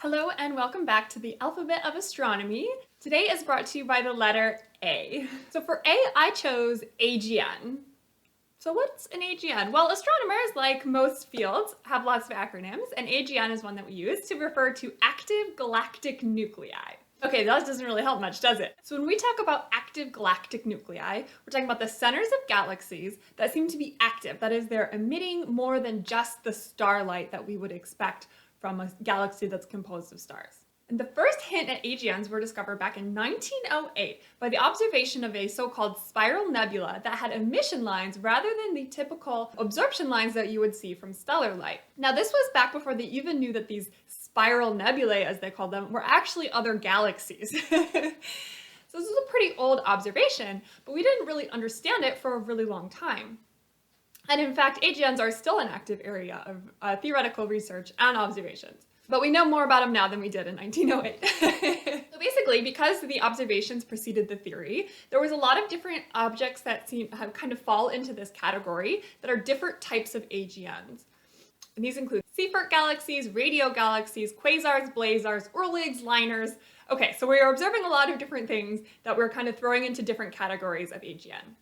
Hello and welcome back to the alphabet of astronomy. Today is brought to you by the letter A. So for A, I chose AGN. So what's an AGN? Well, astronomers, like most fields, have lots of acronyms, and AGN is one that we use to refer to Active Galactic Nuclei. Okay, that doesn't really help much, does it? So when we talk about active galactic nuclei, we're talking about the centers of galaxies that seem to be active. That is, they're emitting more than just the starlight that we would expect from a galaxy that's composed of stars. And the first hint at AGNs were discovered back in 1908 by the observation of a so-called spiral nebula that had emission lines rather than the typical absorption lines that you would see from stellar light. Now, this was back before they even knew that these spiral nebulae, as they called them, were actually other galaxies. So this is a pretty old observation, but we didn't really understand it for a really long time. And in fact, AGNs are still an active area of theoretical research and observations. But we know more about them now than we did in 1908. So basically, because the observations preceded the theory, there was a lot of different objects that kind of fall into this category that are different types of AGNs. And these include Seyfert galaxies, radio galaxies, quasars, blazars, Oerliks, liners. Okay, so we are observing a lot of different things that we're kind of throwing into different categories of AGN.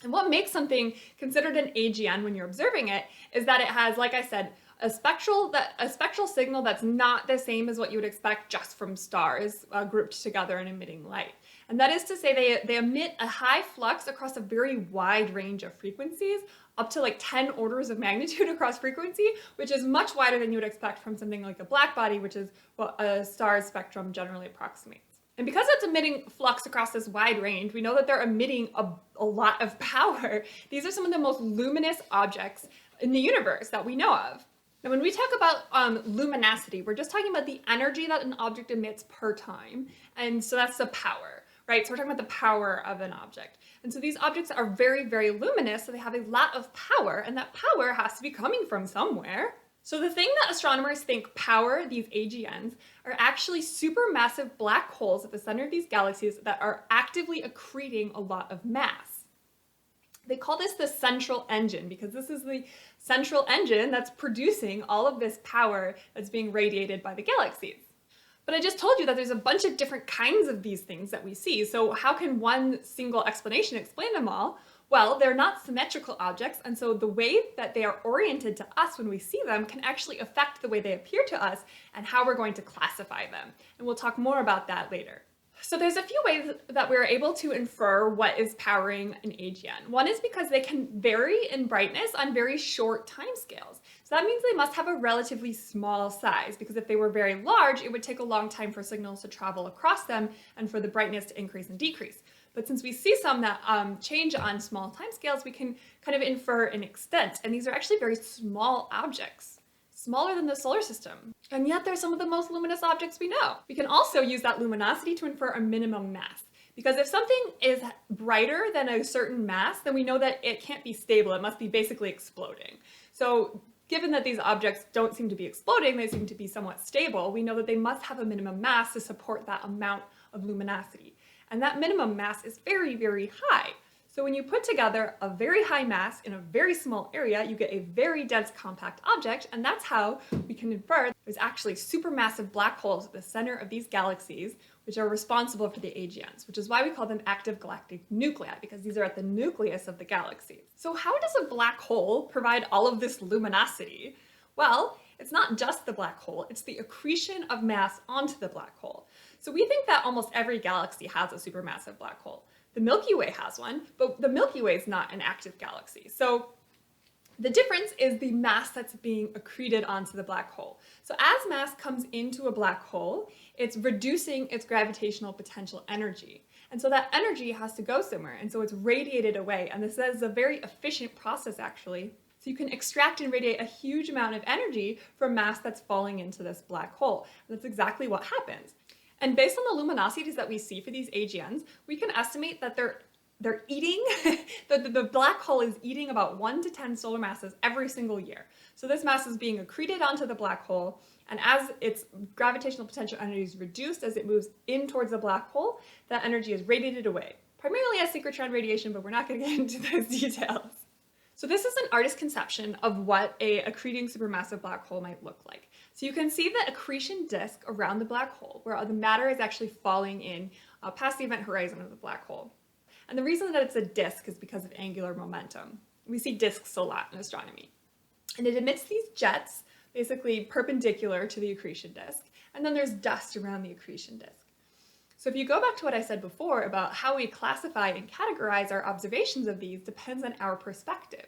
And what makes something considered an AGN when you're observing it is that it has, like I said, a spectral signal that's not the same as what you would expect just from stars grouped together and emitting light. And that is to say they emit a high flux across a very wide range of frequencies, up to like 10 orders of magnitude across frequency, which is much wider than you would expect from something like a black body, which is what a star's spectrum generally approximates. And because it's emitting flux across this wide range, we know that they're emitting a lot of power. These are some of the most luminous objects in the universe that we know of. Now, when we talk about luminosity, we're just talking about the energy that an object emits per time. And so that's the power, right? So we're talking about the power of an object. And so these objects are very, very luminous, so they have a lot of power, and that power has to be coming from somewhere. So the thing that astronomers think power these AGNs are actually supermassive black holes at the center of these galaxies that are actively accreting a lot of mass. They call this the central engine because this is the central engine that's producing all of this power that's being radiated by the galaxies. But I just told you that there's a bunch of different kinds of these things that we see. So how can one single explanation explain them all? Well, they're not symmetrical objects, and so the way that they are oriented to us when we see them can actually affect the way they appear to us and how we're going to classify them. And we'll talk more about that later. So there's a few ways that we're able to infer what is powering an AGN. One is because they can vary in brightness on very short timescales. So that means they must have a relatively small size, because if they were very large, it would take a long time for signals to travel across them and for the brightness to increase and decrease. But since we see some that change on small timescales, we can kind of infer an extent. And these are actually very small objects, smaller than the solar system. And yet they're some of the most luminous objects we know. We can also use that luminosity to infer a minimum mass. Because if something is brighter than a certain mass, then we know that it can't be stable. It must be basically exploding. So given that these objects don't seem to be exploding, they seem to be somewhat stable, we know that they must have a minimum mass to support that amount of luminosity. And that minimum mass is very, very high. So when you put together a very high mass in a very small area, you get a very dense compact object, and that's how we can infer there's actually supermassive black holes at the center of these galaxies, which are responsible for the AGNs, which is why we call them active galactic nuclei, because these are at the nucleus of the galaxy. So how does a black hole provide all of this luminosity? Well, it's not just the black hole, it's the accretion of mass onto the black hole. So we think that almost every galaxy has a supermassive black hole. The Milky Way has one, but the Milky Way is not an active galaxy. So the difference is the mass that's being accreted onto the black hole. So as mass comes into a black hole, it's reducing its gravitational potential energy. And so that energy has to go somewhere, and so it's radiated away. And this is a very efficient process, actually. So you can extract and radiate a huge amount of energy from mass that's falling into this black hole. And that's exactly what happens. And based on the luminosities that we see for these AGNs, we can estimate that they're eating, the black hole is eating about 1 to 10 solar masses every single year. So this mass is being accreted onto the black hole, and as its gravitational potential energy is reduced as it moves in towards the black hole, that energy is radiated away, primarily as synchrotron radiation, but we're not going to get into those details. So this is an artist's conception of what a accreting supermassive black hole might look like. So you can see the accretion disk around the black hole, where the matter is actually falling in past the event horizon of the black hole. And the reason that it's a disk is because of angular momentum. We see disks a lot in astronomy. And it emits these jets, basically perpendicular to the accretion disk, and then there's dust around the accretion disk. So if you go back to what I said before about how we classify and categorize our observations of these depends on our perspective.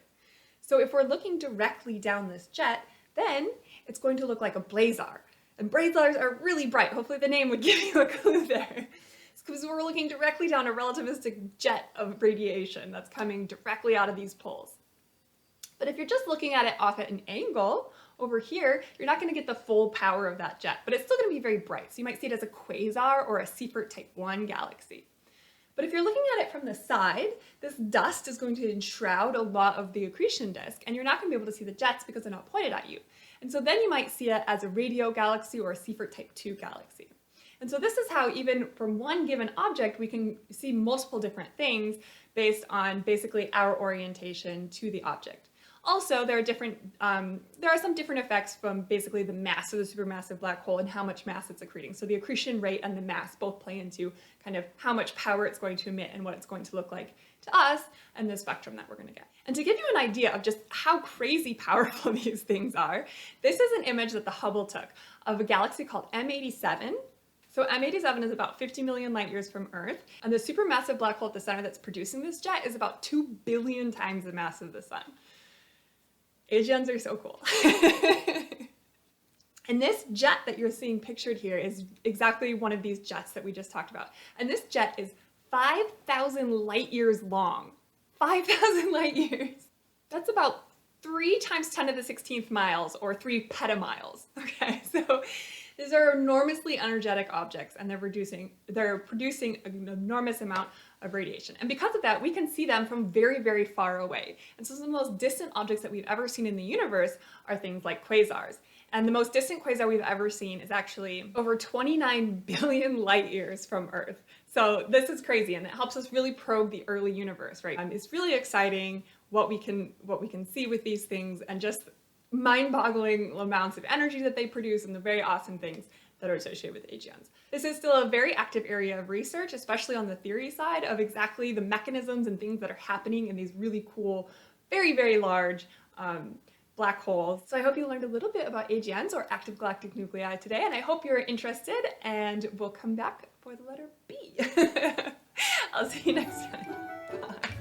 So if we're looking directly down this jet, then it's going to look like a blazar. And blazars are really bright. Hopefully the name would give you a clue there. It's because we're looking directly down a relativistic jet of radiation that's coming directly out of these poles. But if you're just looking at it off at an angle, over here, you're not going to get the full power of that jet, but it's still going to be very bright. So you might see it as a quasar or a Seyfert type 1 galaxy. But if you're looking at it from the side, this dust is going to enshroud a lot of the accretion disk, and you're not going to be able to see the jets because they're not pointed at you. And so then you might see it as a radio galaxy or a Seyfert type 2 galaxy. And so this is how even from one given object, we can see multiple different things based on basically our orientation to the object. Also, there are some different effects from basically the mass of the supermassive black hole and how much mass it's accreting. So the accretion rate and the mass both play into kind of how much power it's going to emit and what it's going to look like to us and the spectrum that we're going to get. And to give you an idea of just how crazy powerful these things are, this is an image that the Hubble took of a galaxy called M87. So M87 is about 50 million light years from Earth, and the supermassive black hole at the center that's producing this jet is about 2 billion times the mass of the sun. AGNs are so cool. And this jet that you're seeing pictured here is exactly one of these jets that we just talked about. And this jet is 5,000 light years long. 5,000 light years. That's about 3 times 10 to the 16th miles, or 3 petamiles. Okay, so these are enormously energetic objects, and they're producing an enormous amount of radiation. And because of that, we can see them from very, very far away. And so some of the most distant objects that we've ever seen in the universe are things like quasars. And the most distant quasar we've ever seen is actually over 29 billion light years from Earth. So this is crazy, and it helps us really probe the early universe, right? It's really exciting what we can see with these things, and just mind-boggling amounts of energy that they produce, and the very awesome things that are associated with AGNs. This is still a very active area of research, especially on the theory side of exactly the mechanisms and things that are happening in these really cool, very, very large black holes. So I hope you learned a little bit about AGNs, or active galactic nuclei, today, and I hope you're interested, and we'll come back for the letter B. I'll see you next time. Bye.